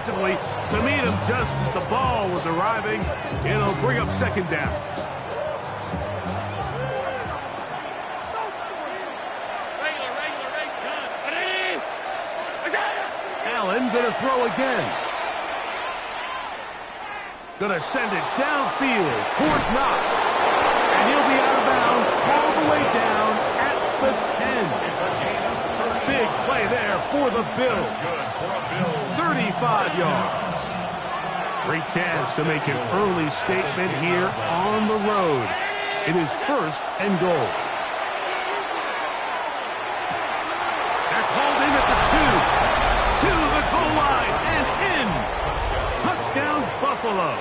defensively to meet him just as the ball was arriving. It'll bring up second down. Allen gonna throw again. Gonna send it downfield toward Knox. And he'll be out of bounds all the way down at the 10. Big play there for the Bills. 35 yards. Great chance to make an early statement here on the road. It is first and goal. That's hauled in at the 2. To the goal line and in. Touchdown, Buffalo.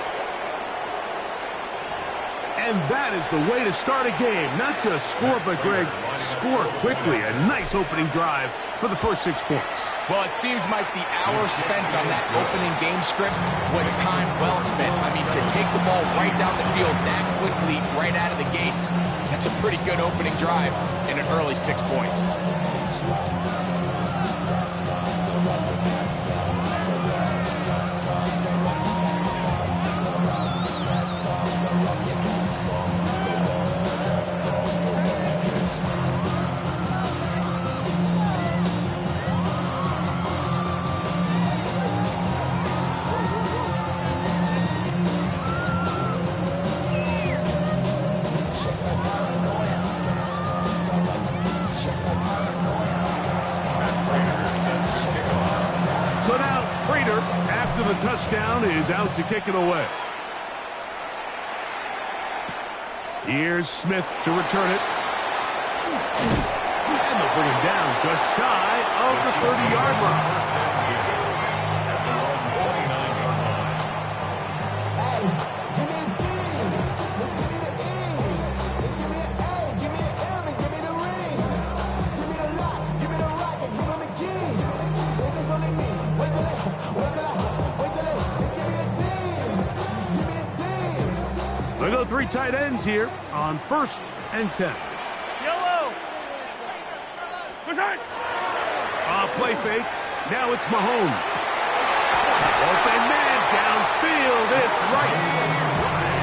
And that is the way to start a game. Not just score, but, Greg, score quickly. A nice opening drive for the first 6 points. Well, it seems like the hour spent on that opening game script was time well spent. I mean, to take the ball right down the field that quickly, right out of the gates, that's a pretty good opening drive in an early 6 points. The touchdown is out to kick it away. Here's Smith to return it. And they'll bring him down just shy of the 30-yard line. They go 3 tight ends here on first and 10. Yellow. Play fake. Now it's Mahomes. Open man downfield. It's Rice.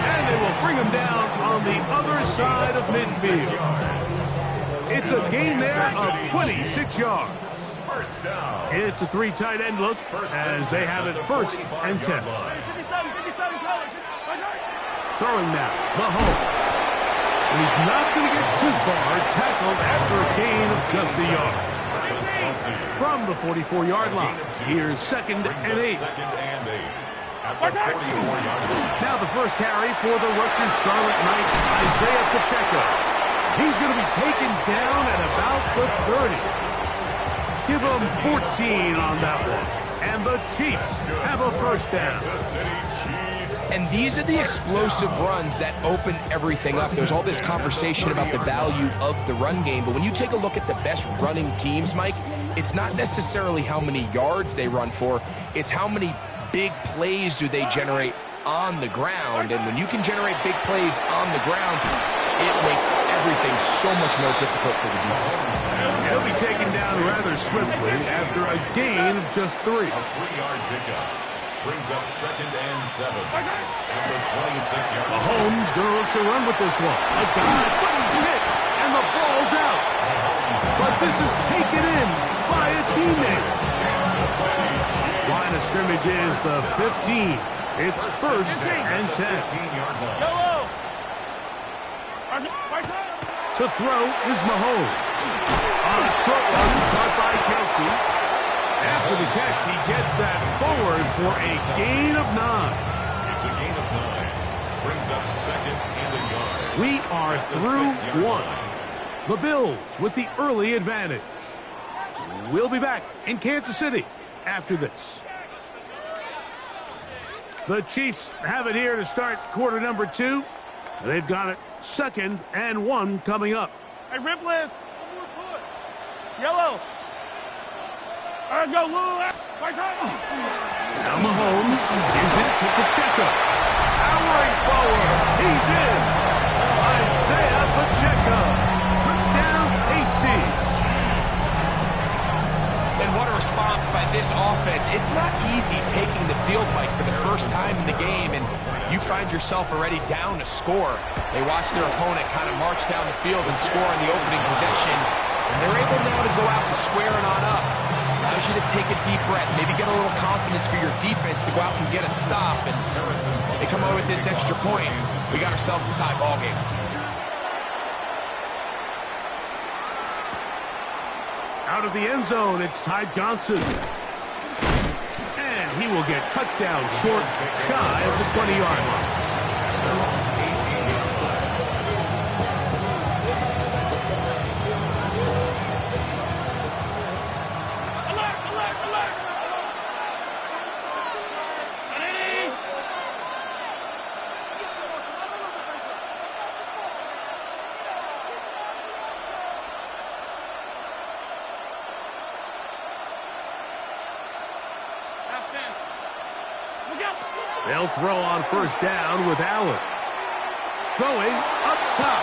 And they will bring him down on the other side of midfield. It's a gain there of 26 yards. It's a 3 tight end look as they have it first and 10. Throwing now, Mahomes. And he's not going to get too far, tackled after a gain of just a yard. From the 44-yard line, here's second and 8. Now the first carry for the Rutgers Scarlet Knights, Isaiah Pacheco. He's going to be taken down at about the 30. Give him 14 on that one. And the Chiefs have a first down. And these are the explosive runs that open everything up. There's all this conversation about the value of the run game, but when you take a look at the best running teams, Mike, it's not necessarily how many yards they run for, it's how many big plays do they generate on the ground. And when you can generate big plays on the ground, it makes everything so much more difficult for the defense. He'll be taken down rather swiftly after a gain of just 3. A 3-yard pickup brings up second and 7 at the 26-yard line. Mahomes going to look to run with this one. A dive, but he's hit, and the ball's out. But this is taken in by a teammate. Line of scrimmage is the 15. It's first and 10. To throw is Mahomes. On a short one, caught by Kelsey. After the catch, he gets that forward for a gain of 9. It's a gain of 9. Brings up second and a yard. We are through 1. The Bills with the early advantage. We'll be back in Kansas City after this. The Chiefs have it here to start quarter number 2. They've got it second and 1 coming up. Hey, Ripley. Yellow. All right, go, Lou. Now Mahomes gives it to Pacheco. Powering forward. He's in. Isaiah Pacheco. Touchdown, AC. And what a response by this offense. It's not easy taking the field, Mike, for the first time in the game, and you find yourself already down to score. They watch their opponent kind of march down the field and score on the opening possession, and they're able now to go out and square it on up. Allows you to take a deep breath, maybe get a little confidence for your defense to go out and get a stop, and they come away with this extra point. We got ourselves a tie ball game. Out of the end zone, it's Ty Johnson. And he will get cut down short, shy of the 20-yard line. They'll throw on first down with Allen. Throwing up top.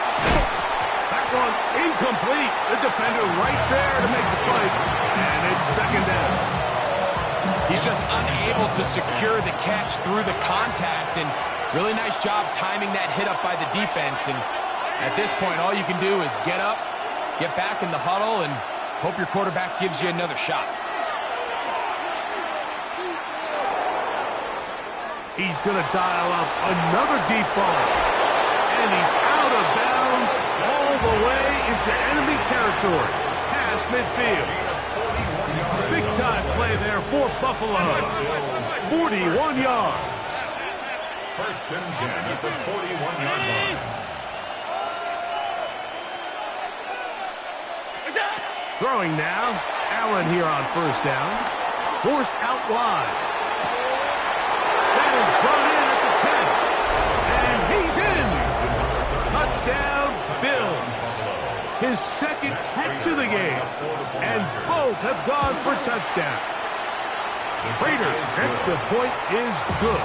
That one incomplete. The defender right there to make the play. And it's second down. He's just unable to secure the catch through the contact, and really nice job timing that hit up by the defense. And at this point, all you can do is get up, get back in the huddle, and hope your quarterback gives you another shot. He's going to dial up another deep ball. And he's out of bounds all the way into enemy territory. Past midfield. Big-time play there for Buffalo. 41 yards. First and 10 at the 41-yard line. Throwing now. Allen here on first down. Forced out wide. That is brought in at the 10. And he's in. Touchdown, Bills. His second catch of the game. And both have gone for touchdowns. Raiders' extra point is good.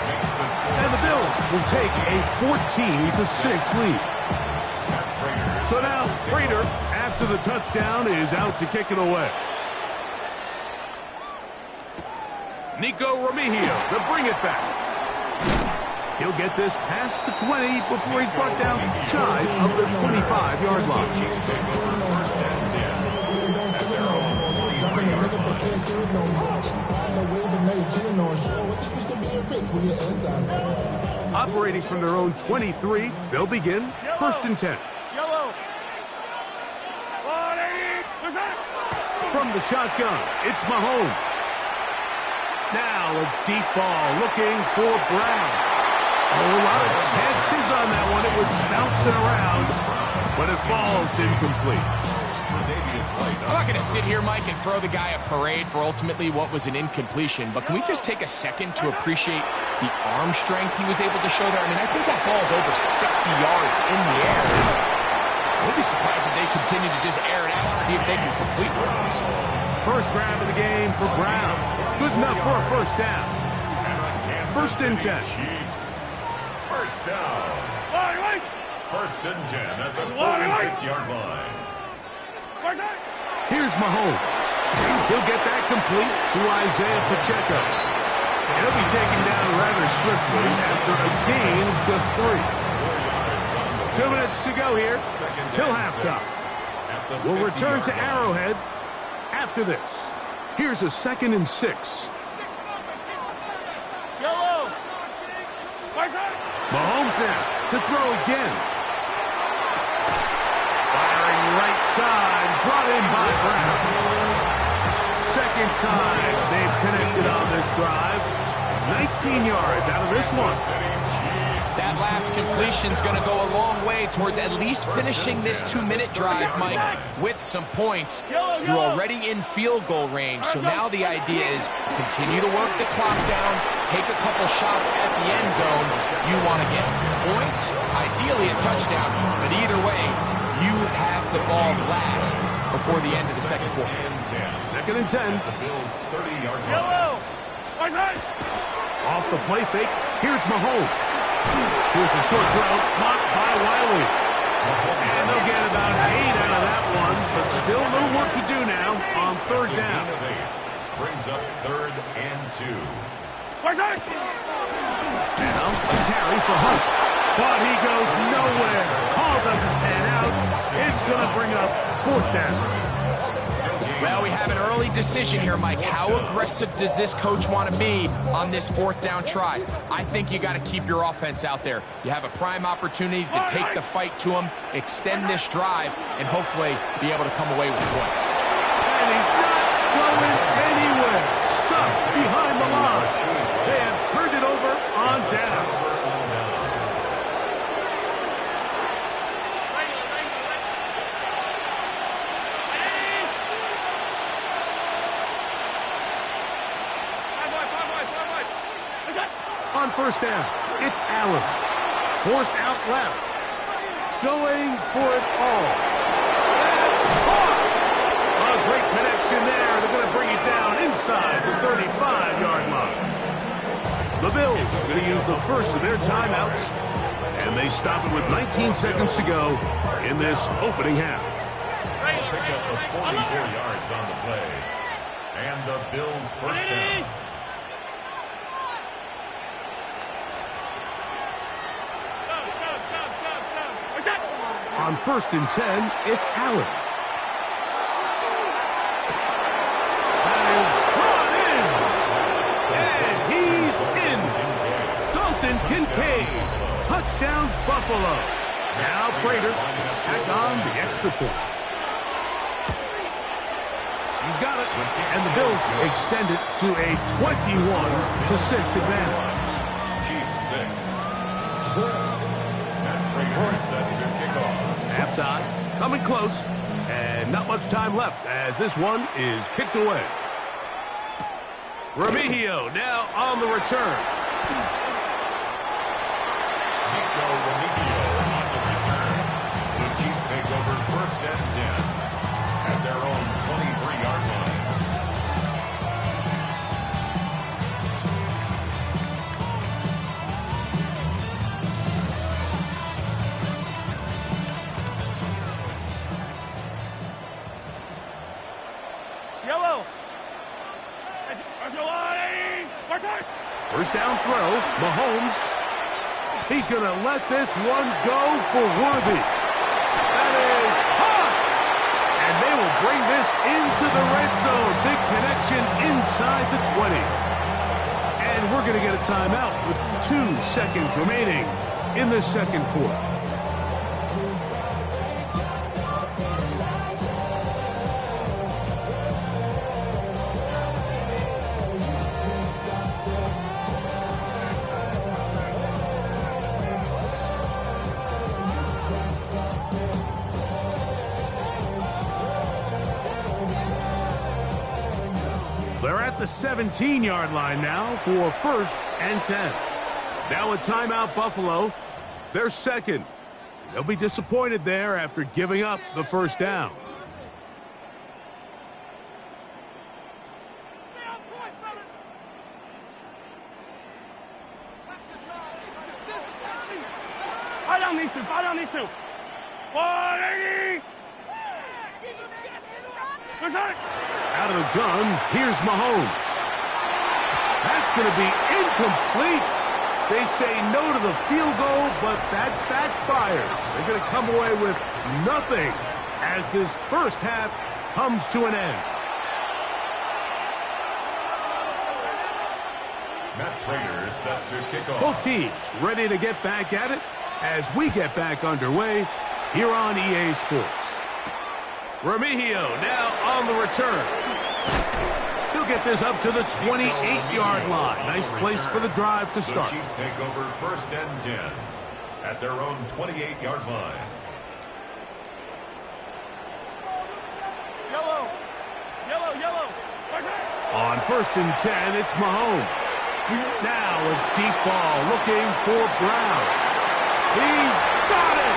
And the Bills will take a 14-6 lead. So now, Prater, after the touchdown, is out to kick it away. Nico Remigio to bring it back. He'll get this past the 20 before he's brought down shy of the 25-yard line. Operating from their own 23, they'll begin first and 10. From the shotgun, it's Mahomes. Now a deep ball looking for Brown. A lot of chances on that one. It was bouncing around, but it falls incomplete. I'm not going to sit here, Mike, and throw the guy a parade for ultimately what was an incompletion, but can we just take a second to appreciate the arm strength he was able to show there? I mean, I think that ball is over 60 yards in the air. I would be surprised if they continue to just air it out and see if they can complete runs. First grab of the game for Brown. Good enough for a first down. First and 10. First down. First and 10 at the 46-yard line. Here's Mahomes. He'll get that complete to Isaiah Pacheco. He'll be taken down rather swiftly after a gain of just 3. 2 minutes to go here till halftime. We'll return to Arrowhead after this. Here's a 2nd and 6. Mahomes now to throw again. Firing right side, brought in by Brown. Second time they've connected on this drive. 19 yards out of this one. That last completion's going to go a long way towards at least finishing this 2-minute drive, Mike, with some points. You're already in field goal range, so now the idea is continue to work the clock down, take a couple shots at the end zone. You want to get points, ideally a touchdown, but either way, you have the ball last before the end of the second quarter. 2nd and 10. The Bills' 30-yard line. Off the play fake, here's Mahomes. Here's a short throw, caught by Wiley. And they'll get about 8 out of that one, but still a little work to do now on 3rd down. Brings up 3rd and 2. Now a carry for Hunt. But he goes nowhere. Call doesn't pan out. It's going to bring up 4th down. Well, we have an early decision here, Mike. How aggressive does this coach want to be on this 4th down try? I think you got to keep your offense out there. You have a prime opportunity to take the fight to him, extend this drive, and hopefully be able to come away with points. And he's not going anywhere. Stuffed behind the line. They have turned it over on down. On 1st down, it's Allen. Forced out left. Going for it all. That's caught! A great connection there. They're going to bring it down inside the 35-yard line. The Bills are going to use the first of their timeouts, and they stop it with 19 seconds to go in this opening half. Pick up the 44 yards on the play. And the Bills' 1st down. On 1st and 10, it's Allen. That is brought in. And he's in. Dalton Kincaid. Touchdown, Buffalo. Now Prater tack on the extra point. He's got it. And the Bills extend it to a 21-6 advantage. Chiefs 6. Prater set to kick off. Halftime, coming close, and not much time left as this one is kicked away. Remigio now on the return. Nico Remigio on the return. The Chiefs take over 1st and 10 at their own 23-yard line. Yellow. 1st down throw, Mahomes. He's going to let this one go for Worthy. That is hot! And they will bring this into the red zone. Big connection inside the 20. And we're going to get a timeout with 2 seconds remaining in the 2nd quarter. They're at the 17-yard line now for 1st and 10. Now a timeout, Buffalo. They're 2nd. They'll be disappointed there after giving up the 1st down. Fight on these two. Fight on these two. 180. Out of the gun, here's Mahomes. That's going to be incomplete. They say no to the field goal, but that backfires. They're going to come away with nothing as this 1st half comes to an end. Matt Prater is set to kick off. Both teams ready to get back at it as we get back underway here on EA Sports. Remigio now on the return. He'll get this up to the 28-yard line. Nice place for the drive to start. The Chiefs take over 1st and 10 at their own 28-yard line. Yellow. Yellow, yellow. On 1st and 10, it's Mahomes. Now a deep ball looking for Brown. He's got it!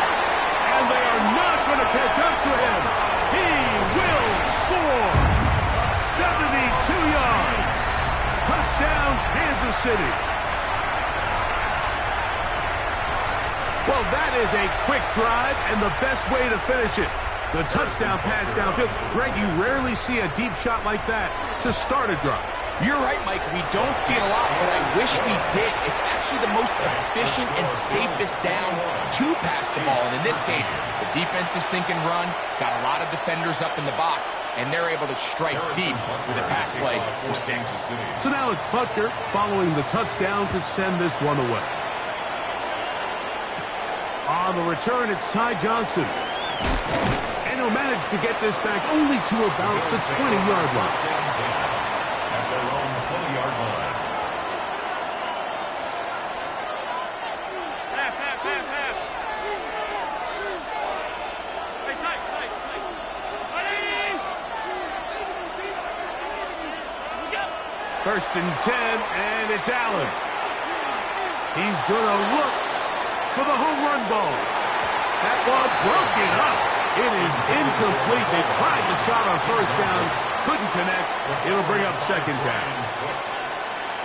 And they are not going to catch up to him. He will score! 72 yards. Touchdown, Kansas City. Well, that is a quick drive and the best way to finish it. The touchdown pass downfield. Greg, you rarely see a deep shot like that to start a drive. You're right, Mike. We don't see it a lot, but I wish we did. It's actually the most efficient and safest down to pass the ball. And in this case, the defense is thinking run, got a lot of defenders up in the box, and they're able to strike deep with a pass play for 6. So now it's Butker following the touchdown to send this one away. On the return, it's Ty Johnson. And he'll manage to get this back only to about the 20-yard line. At their own 20-yard line. Half. Hey, tight. First and 10, and it's Allen. He's going to look for the home run ball. That ball broken up. It is incomplete. They tried the shot on first down, couldn't connect. It'll bring up second down.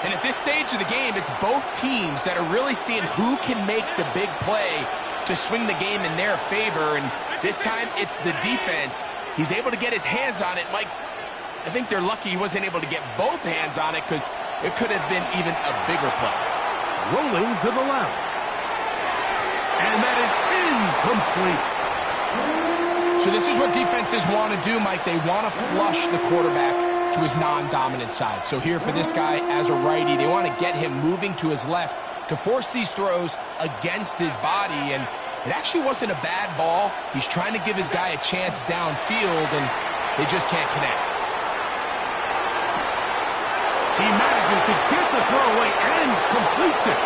And at this stage of the game, it's both teams that are really seeing who can make the big play to swing the game in their favor. And this time, it's the defense. He's able to get his hands on it. Mike, I think they're lucky he wasn't able to get both hands on it because it could have been even a bigger play. Rolling to the left. And that is incomplete. So this is what defenses want to do, Mike. They want to flush the quarterback to his non-dominant side. So here for this guy as a righty, they want to get him moving to his left to force these throws against his body. And it actually wasn't a bad ball. He's trying to give his guy a chance downfield, and they just can't connect. He manages to get the throw away and completes it.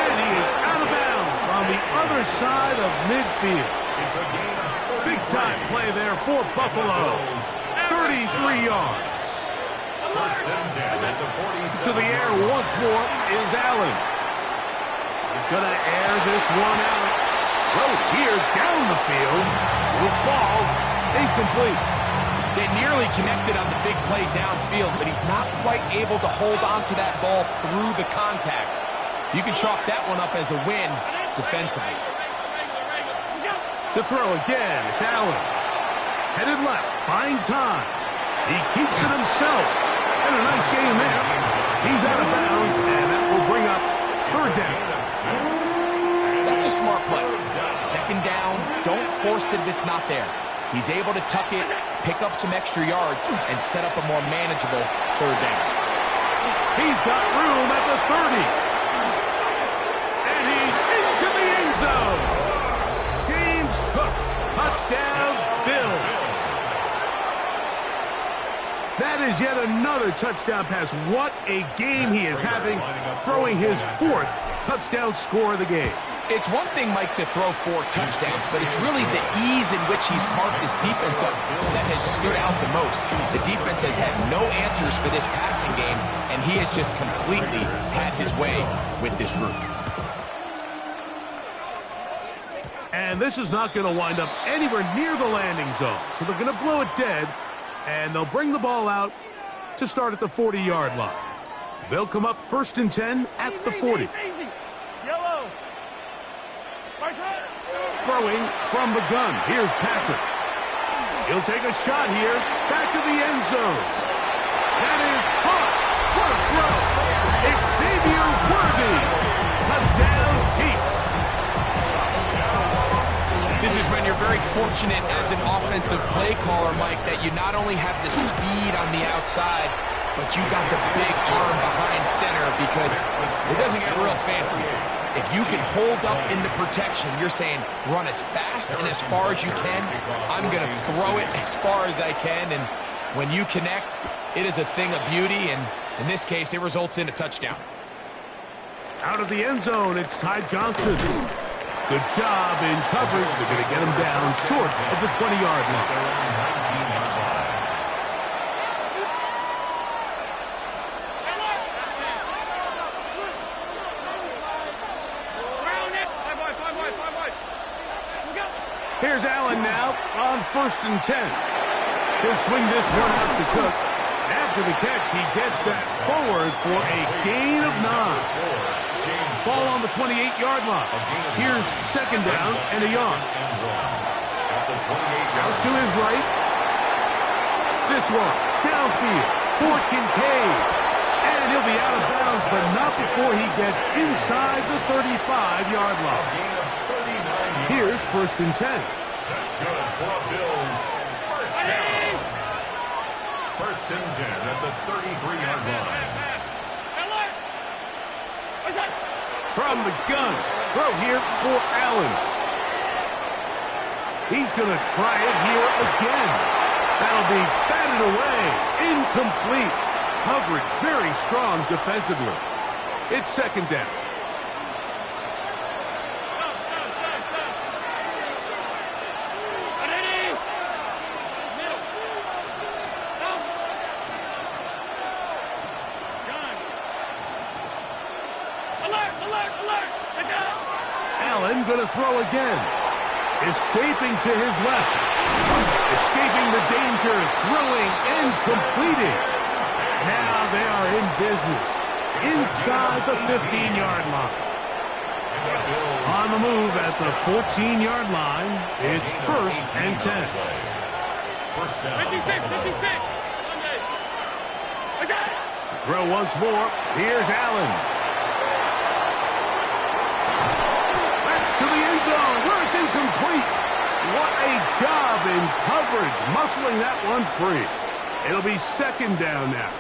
And he is out of bounds on the other side of midfield. It's a gain of Big-time play there for Buffalo. 33 yards. First and 10 at the 47. To the air once more is Allen. He's going to air this one out. Well, here down the field will fall incomplete. They nearly connected on the big play downfield, but he's not quite able to hold on to that ball through the contact. You can chalk that one up as a win defensively. To throw again, it's Allen. Headed left, buying time. He keeps it himself. And a nice game there. He's out of bounds, and that will bring up third down. That's a smart play. Second down, don't force it if it's not there. He's able to tuck it, pick up some extra yards, and set up a more manageable third down. He's got room at the 30. And he's into the end zone. James Cook, touchdown, Bills. That is yet another touchdown pass. What a game he is having, throwing his 4th touchdown score of the game. It's one thing, Mike, to throw 4 touchdowns, but it's really the ease in which he's carved this defense up that has stood out the most. The defense has had no answers for this passing game, and he has just completely had his way with this group. And this is not going to wind up anywhere near the landing zone, so they're going to blow it dead, and they'll bring the ball out to start at the 40-yard line. They'll come up first and 10 at the 40. Yellow. Throwing from the gun. Here's Patrick. He'll take a shot here. Back to the end zone. That is caught. What a throw. Xavier Worthy. Touchdown, Chiefs. This is when you're very fortunate as an offensive play caller, Mike, that you not only have the speed on the outside, but you got the big arm behind center, because it doesn't get real fancy. If you can hold up in the protection, you're saying run as fast and as far as you can. I'm going to throw it as far as I can, and when you connect, it is a thing of beauty, and in this case, it results in a touchdown. Out of the end zone, it's Ty Johnson. Good job in coverage. They're going to get him down short of the 20-yard line. Here's Allen now on first and 10. He'll swing this one out to Cook. After the catch, he gets that forward for a gain of 9. Ball on the 28-yard line. Here's second down and a yard. At the 28-yard Out to his right. This one, downfield for Kincaid. And he'll be out of bounds, but not before he gets inside the 35-yard line. Here's 1st and 10. That's good for a Bills first down. 1st and 10 at the 33-yard line. From the gun, throw here for Allen. He's going to try it here again. That'll be batted away, incomplete. Coverage very strong defensively. It's 2nd down. Allen going to throw again. Escaping to his left. Escaping the danger, throwing and completing. Now they are in business. Inside the 15-yard line. On the move at the 14-yard line, it's 1st and 10. First down. 56. To throw once more, here's Allen. To the end zone, where it's incomplete. What a job in coverage, muscling that one free. It'll be 2nd down now.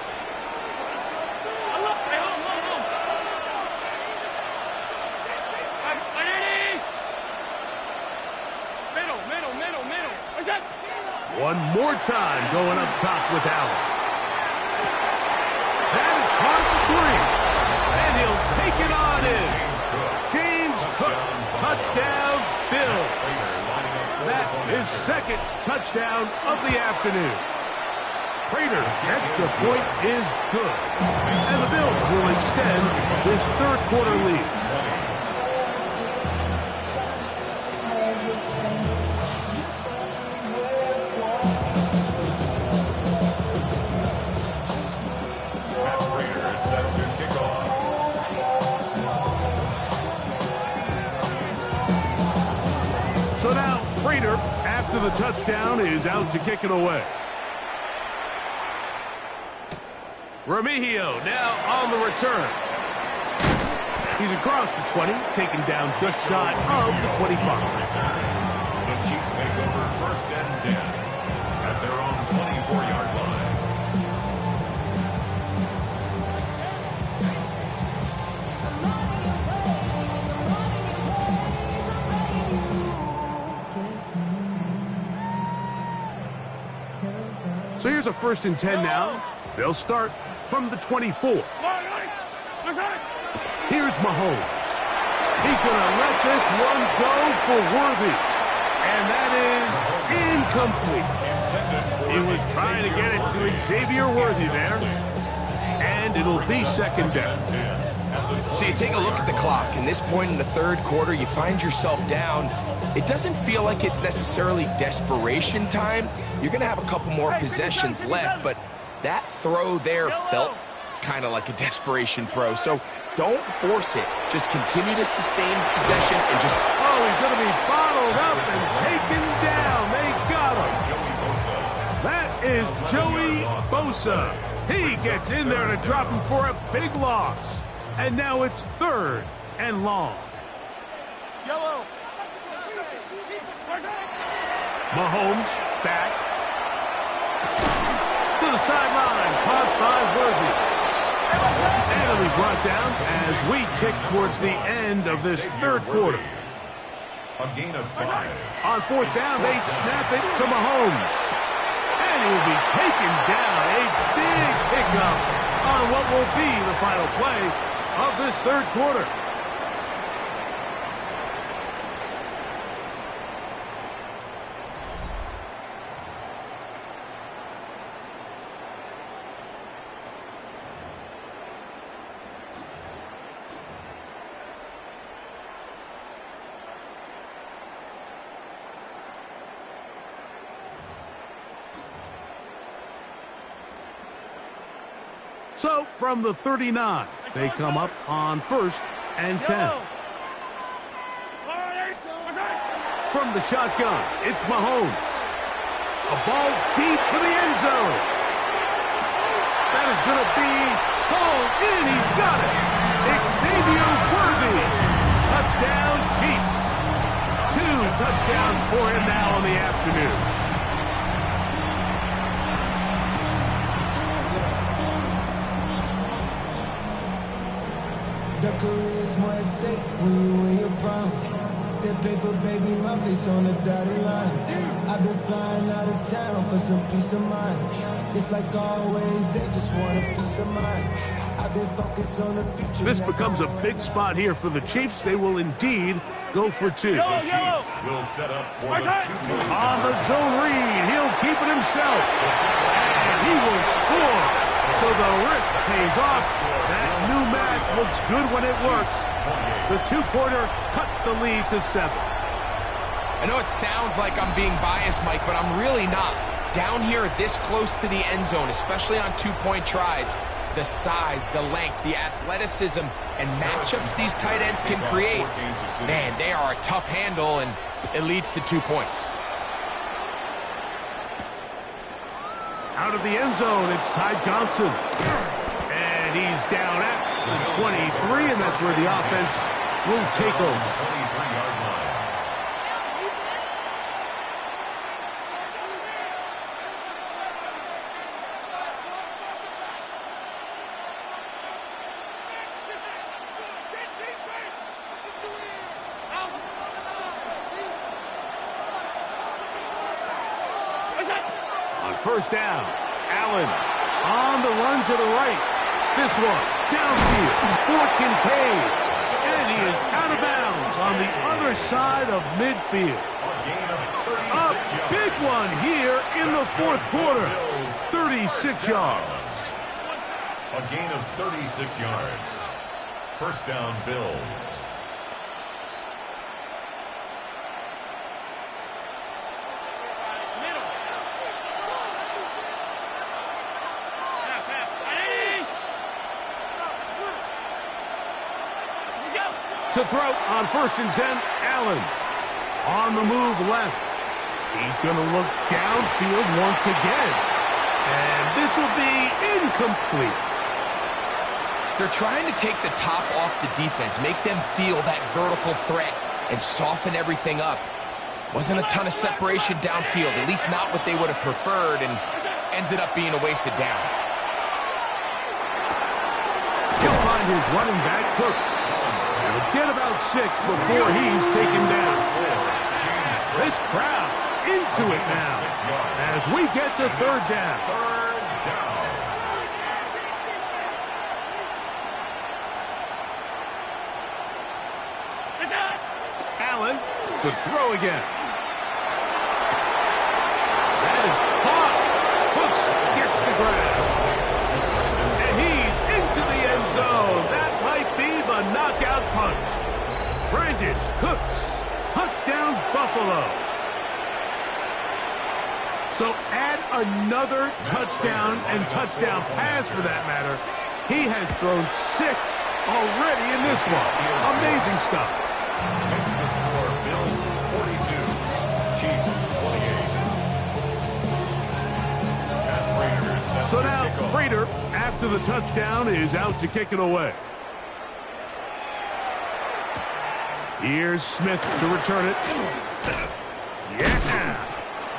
One more time going up top with Allen. That is caught for 3. And he'll take it on in. James Cook, touchdown, Bills. That is 2nd touchdown of the afternoon. Prater, extra point is good. And the Bills will extend this 3rd quarter lead. Prater is set to kick off. So now, Prater, after the touchdown, is out to kick it away. Remigio now on the return. He's across the 20, taken down just shy of the 25. The Chiefs take over 1st and 10 at their own 24-yard line. So here's a 1st and 10 now. They'll start from the 24. Here's Mahomes. He's going to let this one go for Worthy. And that is incomplete. He was trying to get it to Xavier Worthy there. And it'll be 2nd down. So you take a look at the clock. In this point in the 3rd quarter, you find yourself down. It doesn't feel like it's necessarily desperation time. You're going to have a couple more possessions left, but that throw there felt kind of like a desperation throw. So don't force it. Just continue to sustain possession and just... Oh, he's going to be bottled up and taken down. They got him. That is Joey Bosa. He gets in there to drop him for a big loss. And now it's 3rd and long. Yellow. Mahomes back to the sideline, caught by Worthy. And it'll be brought down as we tick towards the end of this 3rd quarter. A gain of 5. On 4th down, they snap it to Mahomes. And he will be taken down. A big pickup on what will be the final play of this 3rd quarter. So, from the 39, they come up on 1st and 10. from the shotgun. It's Mahomes. A ball deep for the end zone. That is going to be hauled in. He's got it. Xavier Worthy. Touchdown, Chiefs. 2 touchdowns for him now on the afternoon. The career's more at stake when you win your prime. That paper, baby, my face on the dotted line. I've been flying out of town for some peace of mind. It's like always, they just want a peace of mind. I've been focused on the future. This becomes a big spot here for the Chiefs. They will indeed go for 2. The Chiefs will set up for the 2-point On the zone read, he'll keep it himself. And he will score. So the risk pays off. That new math looks good when it works. The 2-pointer cuts the lead to 7. I know it sounds like I'm being biased, Mike, but I'm really not. Down here this close to the end zone, especially on 2-point tries, the size, the length, the athleticism, and matchups these tight ends can create, man, they are a tough handle, and it leads to 2 points. Out of the end zone, it's Ty Johnson. And he's down at the 23, and that's where the offense will take over. 23-yard line. On first down, Allen on the run to the right. This one, downfield for Kincaid. And he is out of bounds on the other side of midfield. A big one here in the fourth quarter. 36 yards. A gain of 36 yards. First down, Bills. To throw on first and 10, Allen. On the move left. He's going to look downfield once again. And this will be incomplete. They're trying to take the top off the defense, make them feel that vertical threat, and soften everything up. Wasn't a ton of separation downfield, at least not what they would have preferred, and ends it up being a wasted down. He'll find his running back, Cook. He'll get about 6 before he's taken down. This crowd into it now as we get to third down. Allen to throw again. That is caught. Hooks gets the grab. And he's into the end zone. That might be the knockout punch. Brandon Cooks. Touchdown, Buffalo. So add another touchdown and touchdown pass for that matter. He has thrown 6 already in this one. Amazing stuff. Makes the score Bills 42, Chiefs 28. And Raiders set So to now kick off. Prater, after the touchdown, is out to kick it away. Here's Smith to return it. Yeah!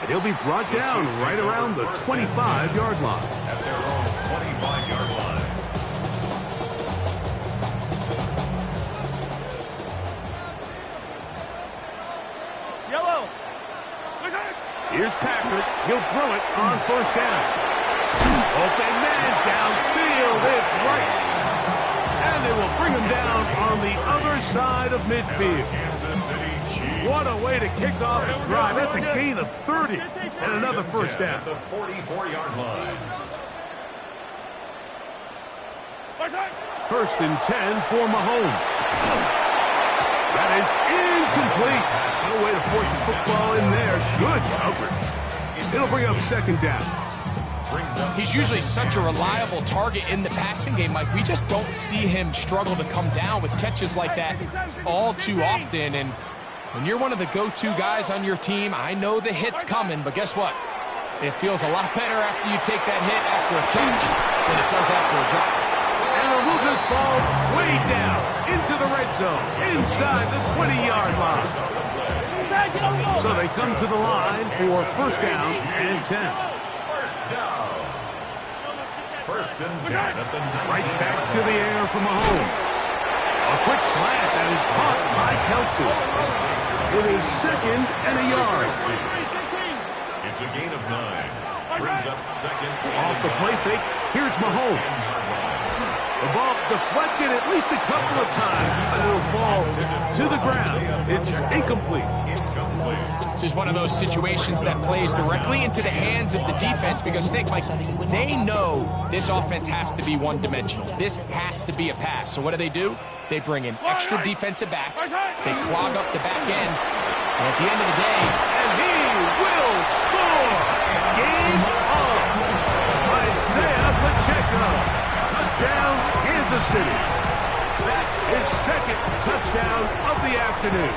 And he'll be brought down right around the 25-yard line. At their own 25-yard line. Yellow. Here's Patrick. He'll throw it on first down. Open man downfield. It's Rice. And they will bring him down on the other side of midfield. Kansas City Chiefs. What a way to kick off this drive. That's a gain of 30 and another first down. At the 44-yard line. First and 10 for Mahomes. That is incomplete. No way to force the football in there. Good coverage. It'll bring up second down. He's usually such a reliable target in the passing game, Mike. We just don't see him struggle to come down with catches like that all too often. And When you're one of the go-to guys on your team, I know the hit's coming, but guess what? It feels a lot better after you take that hit after a catch than it does after a drop. And the Lucas ball way down into the red zone, inside the 20-yard line. So they come to the line for first down and 10. First down. First and 10 at the 19. Right back to the air from Mahomes. A quick slant that is caught by Kelsey. It is second and a yard. It's a gain of 9. Brings up second. Off the play fake, here's Mahomes. The ball deflected at least a couple of times, but it will fall to the ground. It's incomplete. This is one of those situations that plays directly into the hands of the defense because think, Mike, they know this offense has to be one-dimensional. This has to be a pass. So what do? They bring in extra defensive backs. They clog up the back end. And at the end of the day, And he will score. Game on. Isaiah Pacheco. Touchdown, Kansas City. His second touchdown of the afternoon.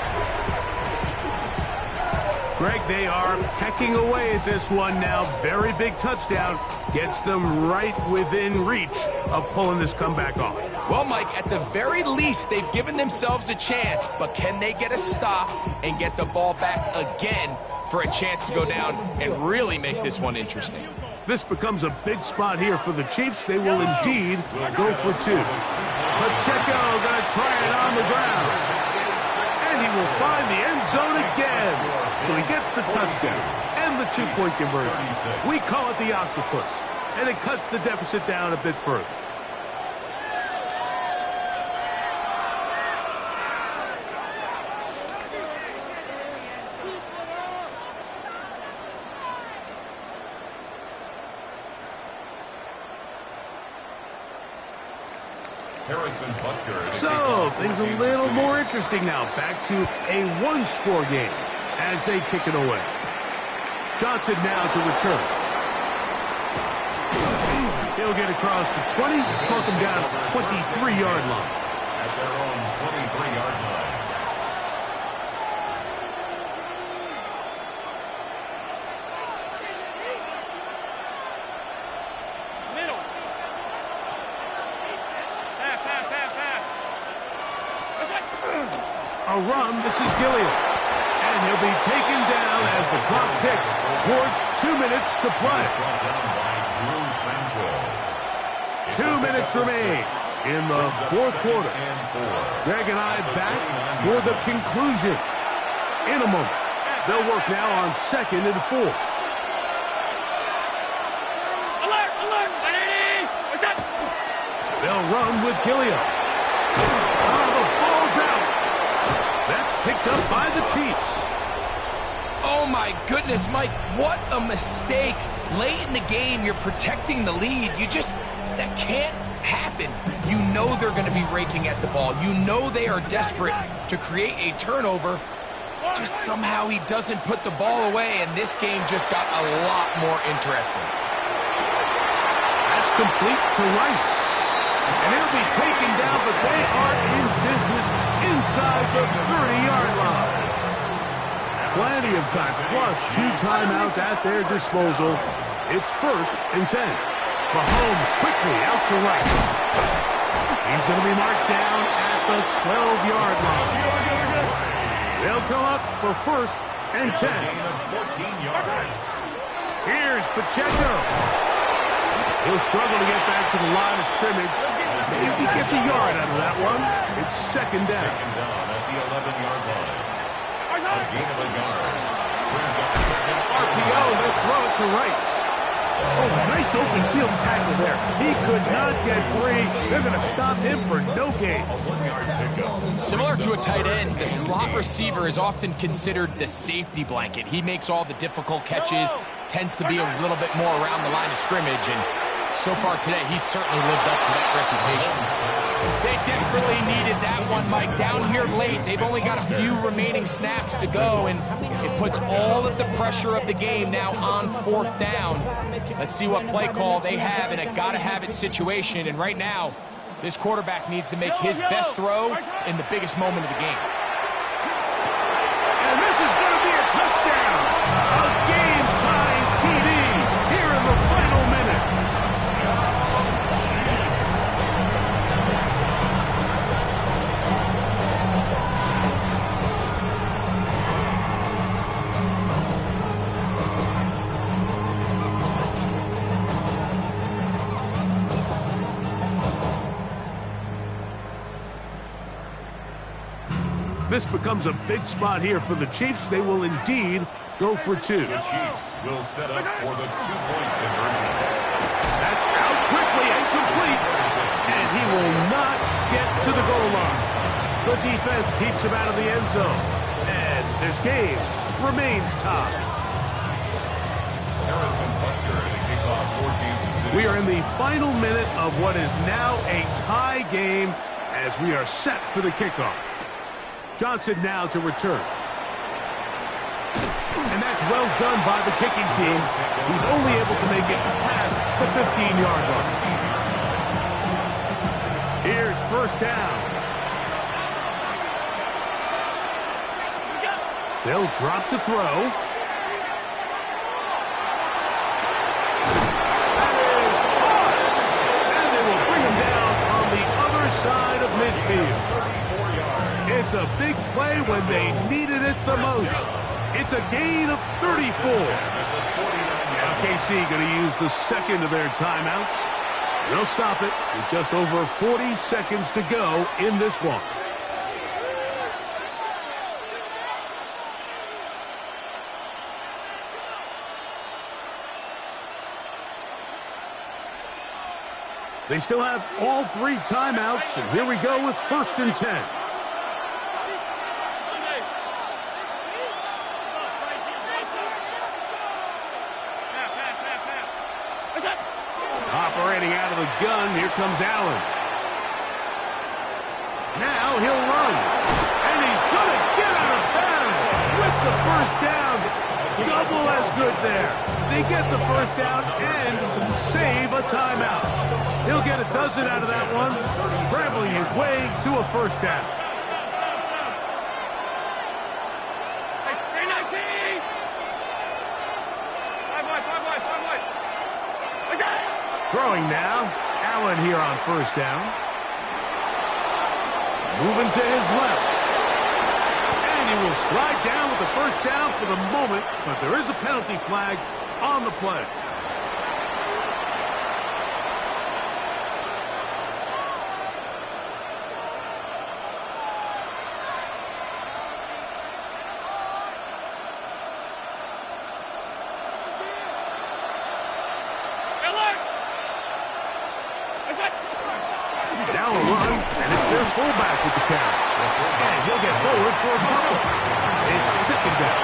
Greg, they are pecking away at this one now. Very big touchdown. Gets them right within reach of pulling this comeback off. well, Mike, at the very least, they've given themselves a chance, but can they get a stop and get the ball back again for a chance to go down and really make this one interesting? This becomes a big spot here for the Chiefs. They will indeed go for two. Pacheco going to try it on the ground. And he will find the end zone again. So he gets the touchdown and the two-point conversion. We call it the octopus. And it cuts the deficit down a bit further. So, things a little more interesting now. Back to a one-score game as they kick it away. Johnson now to return. He'll get across the 20, mark him down at the 23-yard line. At their own 23-yard line. A run, this is Gilliam. And he'll be taken down as the clock ticks towards 2 minutes to play. 2 minutes remain in the fourth quarter. Greg and I back for the conclusion in a moment. They'll work now on 2nd and 4. Alert! Alert! What's up? They'll run with Gilliam. Oh, the ball's out. That's picked up by the Chiefs. Oh, my goodness, Mike, what a mistake. Late in the game, you're protecting the lead. That can't happen. You know they're going to be raking at the ball. You know they are desperate to create a turnover. Just somehow he doesn't put the ball away, and this game just got a lot more interesting. That's complete to Rice. And he'll be taken down, but they are in business inside the 30-yard line. Plenty of time, plus 2 timeouts at their disposal. It's 1st and 10. Mahomes quickly out to right. He's going to be marked down at the 12-yard line. They'll come up for 1st and 10. Here's Pacheco. He'll struggle to get back to the line of scrimmage. Maybe he gets a yard out of that one. It's 2nd down. Second down at the 11-yard line. A gain of a yard. Brings up second. RPO, they'll throw it to Rice. Oh, nice open field tackle there. He could not get free. They're going to stop him for no gain. A 1-yard pickup. Similar to a tight end, the slot receiver is often considered the safety blanket. He makes all the difficult catches, tends to be a little bit more around the line of scrimmage, and so far today, he's certainly lived up to that reputation. They desperately needed that one, Mike. Down here late, they've only got a few remaining snaps to go, and it puts all of the pressure of the game now on 4th down. Let's see what play call they have in a gotta-have-it situation, and right now, this quarterback needs to make his best throw in the biggest moment of the game. this becomes a big spot here for the Chiefs. They will indeed go for two. The Chiefs will set up for the two-point conversion. That's out quickly and complete. And he will not get to the goal line. The defense keeps him out of the end zone. And this game remains tied. Harrison Butker to kick off for Kansas City. We are in the final minute of what is now a tie game as we are set for the kickoff. Johnson now to return. And that's well done by the kicking team. He's only able to make it past the 15-yard line. Here's first down. They'll drop to throw. That is hard. And they will bring him down on the other side of midfield. It's a big play when they needed it the most. It's a gain of 34. Now KC going to use the second of their timeouts. They'll stop it with just over 40 seconds to go in this one. They still have all three timeouts, and here we go with 1st and 10. Operating out of the gun, here comes Allen. Now he'll run. And he's going to get out of bounds with the first down. Double as good there. They get the first down and save a timeout. He'll get a dozen out of that one, scrambling his way to a first down. Throwing now, Allen here on first down. Moving to his left. And he will slide down with the first down for the moment, but there is a penalty flag on the play. Now a run, and it's their fullback with the carry. And he'll get forward for a couple. It's 2nd down.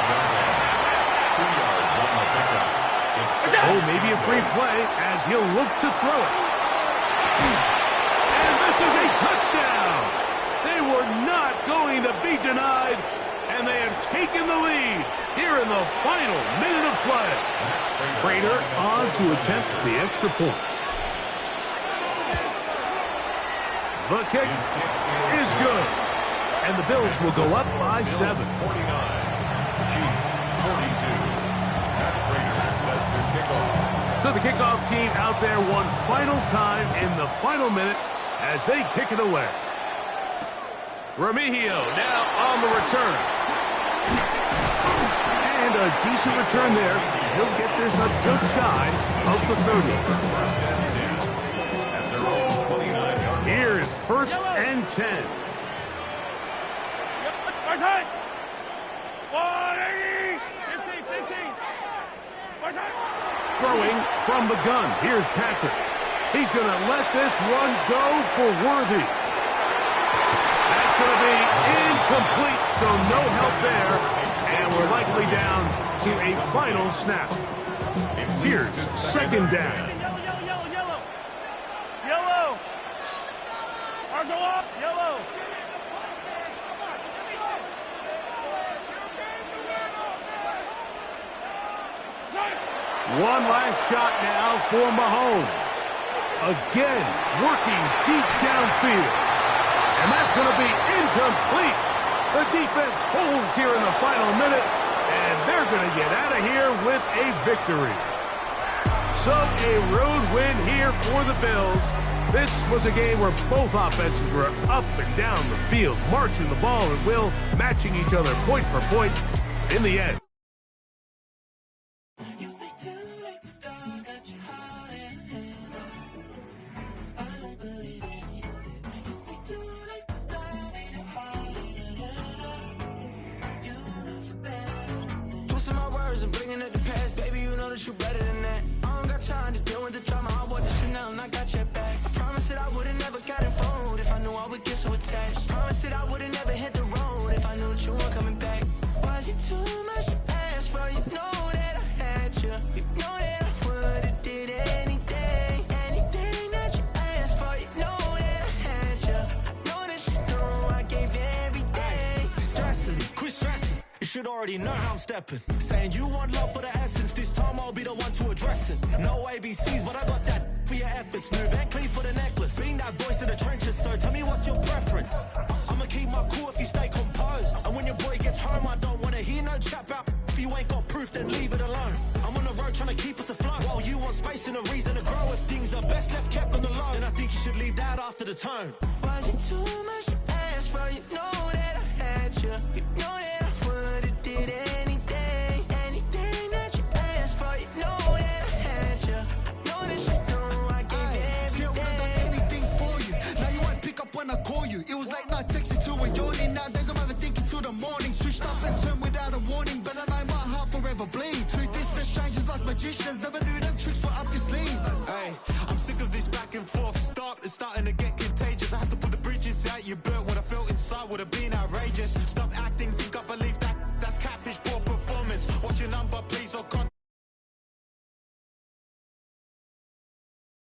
2 yards on the pickup. Oh, maybe a free play as he'll look to throw it. And this is a touchdown. They were not going to be denied, and they have taken the lead here in the final minute of play. Prater on to attempt the extra point. The kick is good. And the Bills will go up by 7. 49. Chiefs 42. Matt Prater set to kick off. So the kickoff team out there one final time in the final minute as they kick it away. Remigio now on the return. And a decent return there. He'll get this up just shy of the 30. Here's 1st and 10. Throwing from the gun. Here's Patrick. He's going to let this one go for Worthy. That's going to be incomplete, so no help there. And we're likely down to a final snap. Here's 2nd down. Yellow. One last shot now for Mahomes. Again, working deep downfield. And that's going to be incomplete. The defense holds here in the final minute, and they're going to get out of here with a victory. So a road win here for the Bills. This was a game where both offenses were up and down the field, marching the ball at will, matching each other point for point in the end. memories and bringing up the past. Baby, you know that you're better than that. I don't got time to deal with the drama. I want the Chanel and I got your back. I promise that I would've never gotten phoned if I knew I would get so attached. I promise that I would've never hit the road if I knew that you weren't coming back. Was it too much to ask for? You know that I had you. You know that I would've did anything, anything that you asked for. You know that I had you. I know that you know I gave everything. Stressing, quit stressing. You should already know how I'm stepping. Saying you want love for the essence. This time I'll be the one to address it. No ABCs, but I got that for your efforts. New Van Cleef for the necklace. Being that voice in the trenches, so tell me what's your preference. I'ma keep my cool if you stay composed. And when your boy gets home, I don't wanna hear no chat about. If you ain't got proof, then leave it alone. I'm on the road trying to keep us afloat. While you want space and a reason to grow. If things are best left kept on the low, then I think you should leave that after the tone. Was it too much to ask for? You know that I had you. You know that I would've did anything, anything that you asked for. You know that I had you. I know that you know I gave everything. See, I would've done anything for you. Now you won't pick up when I call you. It was late night texting to a yawning. Nowadays I'm overthinking till the morning. Switched up and turned without a warning. But I know my heart forever bleed. Truth is that strangers like magicians never knew them tricks were up your sleeve. Hey, I'm sick of this back and forth. Stop, it's starting to